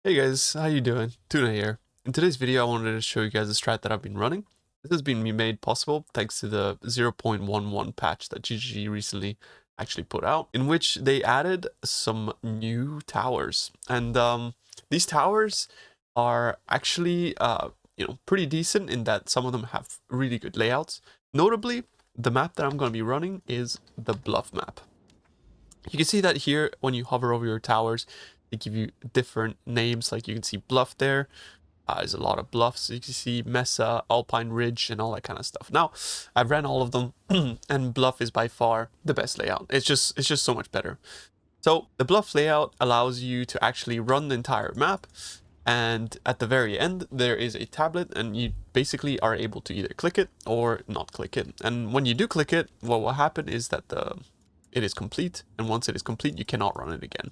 Hey guys, how you doing? Tuna here. In today's video, I wanted to show you guys a strat that I've been running. This has been made possible thanks to the 0.11 patch that GG recently actually put out, in which they added some new towers. And these towers are actually, pretty decent in that some of them have really good layouts. Notably, the map that I'm going to be running is the Bluff map. You can see that here when you hover over your towers, they give you different names. Like you can see Bluff there. There's a lot of bluffs. You can see Mesa, Alpine Ridge, and all that kind of stuff. Now, I've ran all of them, and Bluff is by far the best layout. It's just so much better. So the Bluff layout allows you to actually run the entire map, and at the very end there is a tablet, and you basically are able to either click it or not click it. And when you do click it, what will happen is that it is complete, and once it is complete, you cannot run it again.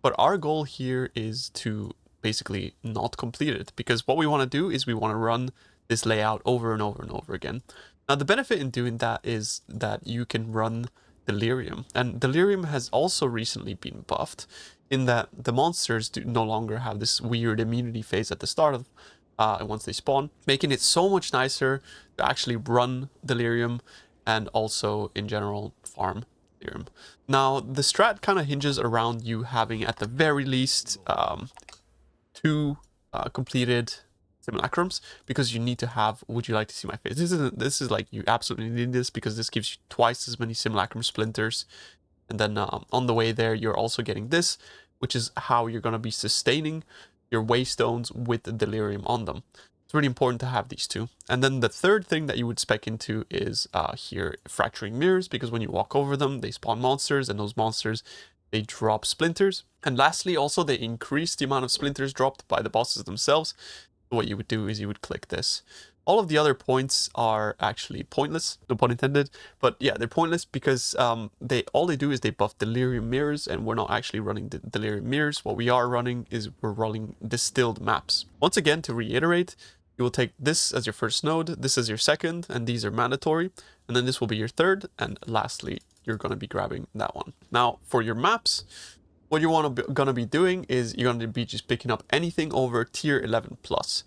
But our goal here is to basically not complete it, because what we want to do is we want to run this layout over and over and over again. Now, the benefit in doing that is that you can run Delirium, and Delirium has also recently been buffed in that the monsters do no longer have this weird immunity phase at the start of once they spawn, making it so much nicer to actually run Delirium and also in general farm Delirium. Now, the strat kind of hinges around you having at the very least two completed simulacrums, because you need to have would you like to see my face. This is like you absolutely need this, because this gives you twice as many simulacrum splinters, and then on the way there you're also getting this, which is how you're going to be sustaining your waystones with the delirium on them. It's really important to have these two. And then the third thing that you would spec into is here fracturing mirrors, because when you walk over them they spawn monsters, and those monsters, they drop splinters. And lastly, also they increase the amount of splinters dropped by the bosses themselves. What you would do is you would click this. All of the other points are actually pointless, no pun intended, but yeah, they're pointless because all they do is they buff delirium mirrors, and we're not actually running the delirium mirrors. What we are running is we're running distilled maps. Once again, to reiterate, you will take this as your first node, this as your second, and these are mandatory, and then this will be your third, and lastly, you're going to be grabbing that one. Now, for your maps, what you're gonna be doing is you're gonna be just picking up anything over tier 11 plus.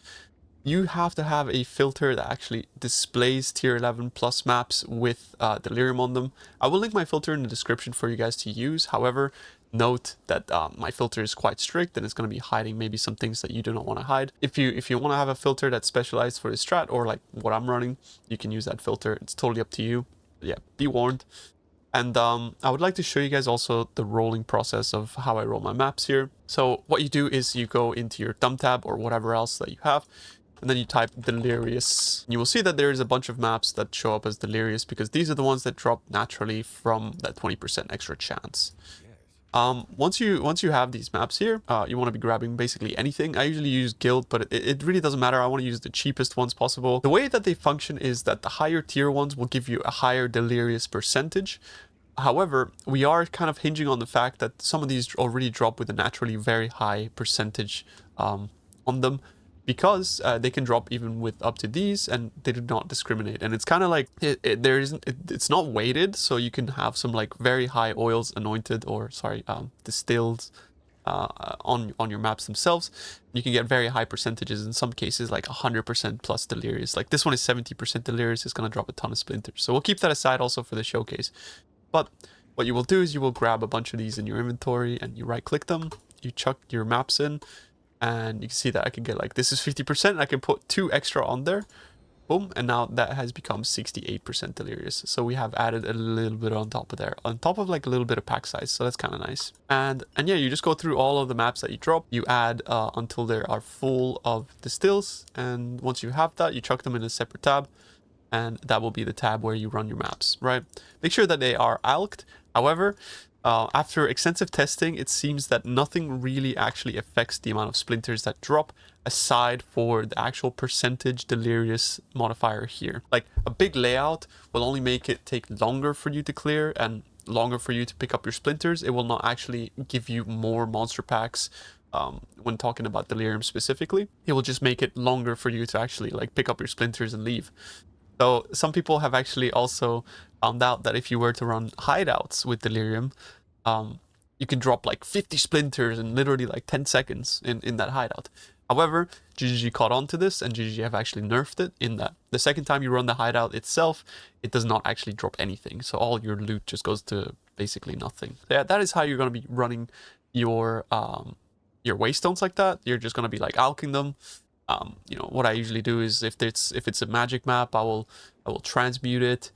You have to have a filter that actually displays tier 11 plus maps with delirium on them. I will link my filter in the description for you guys to use. However, note that my filter is quite strict, and it's going to be hiding maybe some things that you do not want to hide. If you want to have a filter that's specialized for this strat, or like what I'm running, you can use that filter. It's totally up to you. But yeah, be warned. And I would like to show you guys also the rolling process of how I roll my maps here. So what you do is you go into your thumb tab or whatever else that you have, and then you type Delirious. You will see that there is a bunch of maps that show up as Delirious, because these are the ones that drop naturally from that 20% extra chance. Once you have these maps here, you want to be grabbing basically anything. I usually use guild, but it really doesn't matter. I want to use the cheapest ones possible. The way that they function is that the higher tier ones will give you a higher delirious percentage. However, we are kind of hinging on the fact that some of these already drop with a naturally very high percentage on them, because they can drop even with up to these, and they do not discriminate. And it's kind of like it's not weighted, so you can have some like very high oils anointed, or sorry, distilled on your maps themselves. You can get very high percentages, in some cases like 100% plus delirious. Like this one is 70% delirious. It's going to drop a ton of splinters, so we'll keep that aside also for the showcase. But what you will do is you will grab a bunch of these in your inventory, and you right click them, you chuck your maps in, and you can see that I can get like, this is 50%, I can put 2 extra on there, boom, and now that has become 68% delirious. So we have added a little bit on top of there, on top of like a little bit of pack size, so that's kind of nice. And yeah, you just go through all of the maps that you drop, you add until they are full of distills, and once you have that, you chuck them in a separate tab, and that will be the tab where you run your maps, right? Make sure that they are alked. However, after extensive testing, it seems that nothing really actually affects the amount of splinters that drop, aside for the actual percentage delirious modifier here. Like a big layout will only make it take longer for you to clear and longer for you to pick up your splinters. It will not actually give you more monster packs. When talking about delirium specifically, it will just make it longer for you to actually like pick up your splinters and leave. So some people have actually also found out that if you were to run hideouts with delirium, you can drop like 50 splinters in literally like 10 seconds in that hideout. However, GGG caught on to this, and GGG have actually nerfed it in that the second time you run the hideout itself, it does not actually drop anything. So all your loot just goes to basically nothing. So yeah, that is how you're going to be running your waystones like that. You're just going to be like alching them. You know, what I usually do is if it's a magic map, I will transmute it,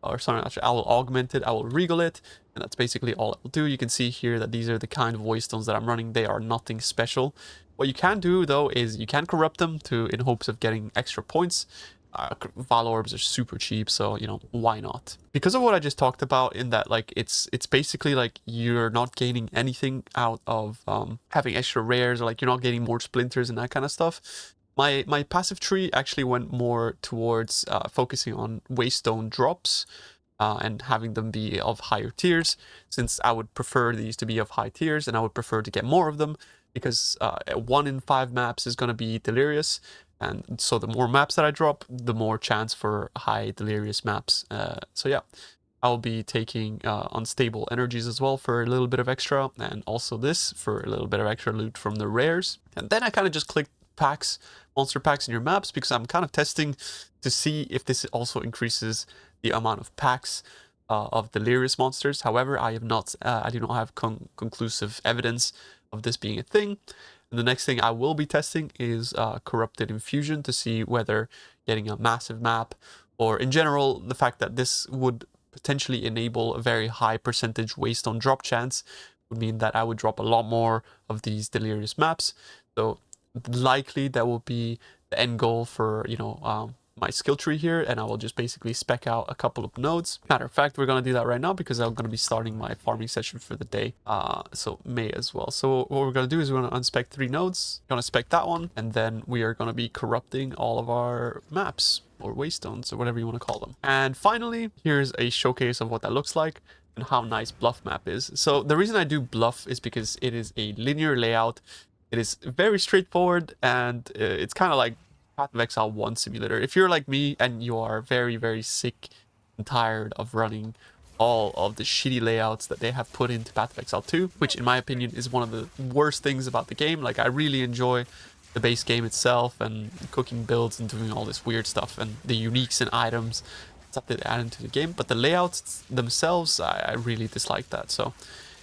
or sorry, actually, I will augment it, I will regal it, and that's basically all it will do. You can see here that these are the kind of waystones that I'm running. They are nothing special. What you can do though is you can corrupt them in hopes of getting extra points. Val orbs are super cheap, so you know, why not? Because of what I just talked about, in that like it's basically like you're not gaining anything out of having extra rares, or like you're not getting more splinters and that kind of stuff. My passive tree actually went more towards focusing on waystone drops and having them be of higher tiers, since I would prefer these to be of high tiers, and I would prefer to get more of them, because 1 in 5 maps is going to be delirious, and so the more maps that I drop, the more chance for high delirious maps. So yeah, I'll be taking unstable energies as well for a little bit of extra, and also this for a little bit of extra loot from the rares. And then I kind of just clicked packs, monster packs in your maps, because I'm kind of testing to see if this also increases the amount of packs of delirious monsters. However, I do not have conclusive evidence of this being a thing. And the next thing I will be testing is corrupted infusion, to see whether getting a massive map, or in general the fact that this would potentially enable a very high percentage waystone drop chance, would mean that I would drop a lot more of these delirious maps. So likely that will be the end goal for, you know, my skill tree here, and I will just basically spec out a couple of nodes. Matter of fact, we're going to do that right now, because I'm going to be starting my farming session for the day, so May as well. So what we're going to do is we're going to unspec 3 nodes, going to spec that one, and then we are going to be corrupting all of our maps, or waystones, or whatever you want to call them. And finally, here's a showcase of what that looks like and how nice Bluff map is. So the reason I do Bluff is because it is a linear layout. It is very straightforward, and it's kind of like Path of Exile 1 simulator. If you're like me and you are very, very sick and tired of running all of the shitty layouts that they have put into Path of Exile 2, which in my opinion is one of the worst things about the game. Like, I really enjoy the base game itself and cooking builds and doing all this weird stuff and the uniques and items stuff that they add into the game, but the layouts themselves, I really dislike that. So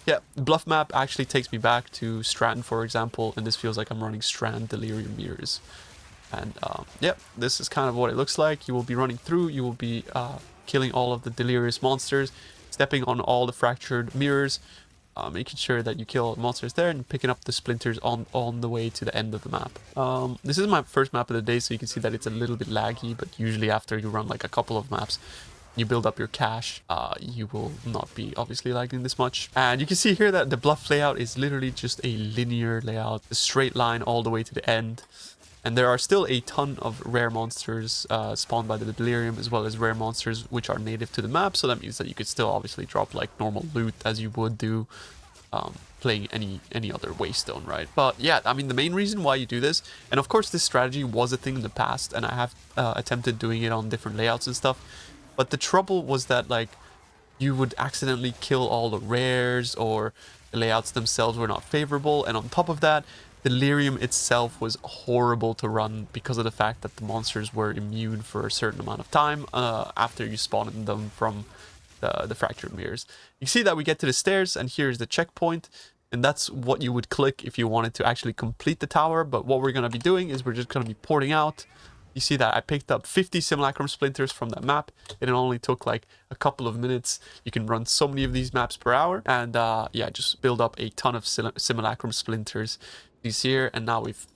yeah, Bluff map actually takes me back to Strat, for example, and this feels like I'm running Strat Delirium Mirrors. And yeah, this is kind of what it looks like. You will be running through, you will be killing all of the delirious monsters, stepping on all the fractured mirrors, making sure that you kill all the monsters there, and picking up the splinters on the way to the end of the map. This is my first map of the day, so you can see that it's a little bit laggy, but usually after you run like a couple of maps, you build up your cache, you will not be obviously lagging this much. And you can see here that the Bluff layout is literally just a linear layout, a straight line all the way to the end. And there are still a ton of rare monsters spawned by the Delirium, as well as rare monsters which are native to the map. So that means that you could still obviously drop like normal loot as you would do playing any other waystone, right? But yeah, I mean, the main reason why you do this, and of course this strategy was a thing in the past, and I have attempted doing it on different layouts and stuff. But the trouble was that like you would accidentally kill all the rares, or the layouts themselves were not favorable, and on top of that, Delirium itself was horrible to run because of the fact that the monsters were immune for a certain amount of time after you spawned them from the fractured mirrors. You see that we get to the stairs, and here's the checkpoint, and that's what you would click if you wanted to actually complete the tower. But what we're going to be doing is we're just going to be porting out. You see that I picked up 50 simulacrum splinters from that map. It only took like a couple of minutes. You can run so many of these maps per hour, and yeah, just build up a ton of simulacrum splinters. These here, and now we've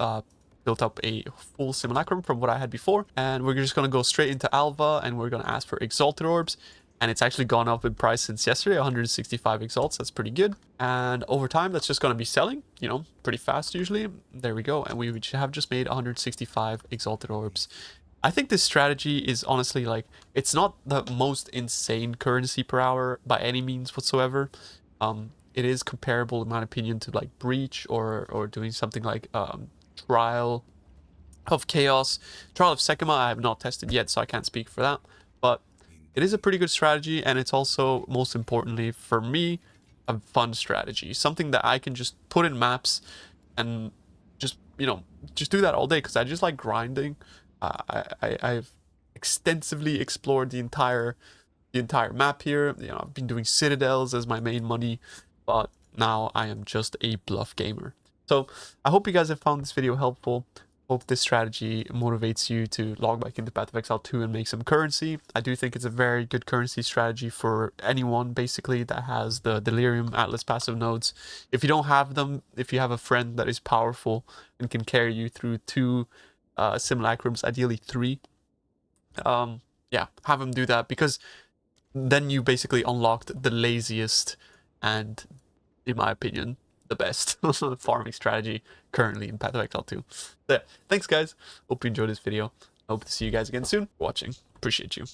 built up a full simulacrum from what I had before, and we're just going to go straight into Alva, and we're going to ask for exalted orbs, and it's actually gone up in price since yesterday, 165 exalts. That's pretty good, and over time that's just going to be selling, you know, pretty fast usually. There we go, and we have just made 165 exalted orbs. I think this strategy is honestly, like, it's not the most insane currency per hour by any means whatsoever. It is comparable, in my opinion, to like Breach, or doing something like Trial of Chaos. Trial of Sekima I have not tested yet, so I can't speak for that. But it is a pretty good strategy, and it's also, most importantly for me, a fun strategy, something that I can just put in maps and just, you know, just do that all day, because I just like grinding. I've extensively explored the entire map here. You know, I've been doing citadels as my main money, but now I am just a bluff gamer. So I hope you guys have found this video helpful. Hope this strategy motivates you to log back into Path of Exile 2 and make some currency. I do think it's a very good currency strategy for anyone, basically, that has the Delirium Atlas passive nodes. If you don't have them, if you have a friend that is powerful and can carry you through 2 simulacrums, ideally 3, yeah, have them do that, because then you basically unlocked the laziest and, in my opinion, the best farming strategy currently in Path of Exile 2. So yeah, thanks guys. Hope you enjoyed this video. I hope to see you guys again soon. Watching. Appreciate you.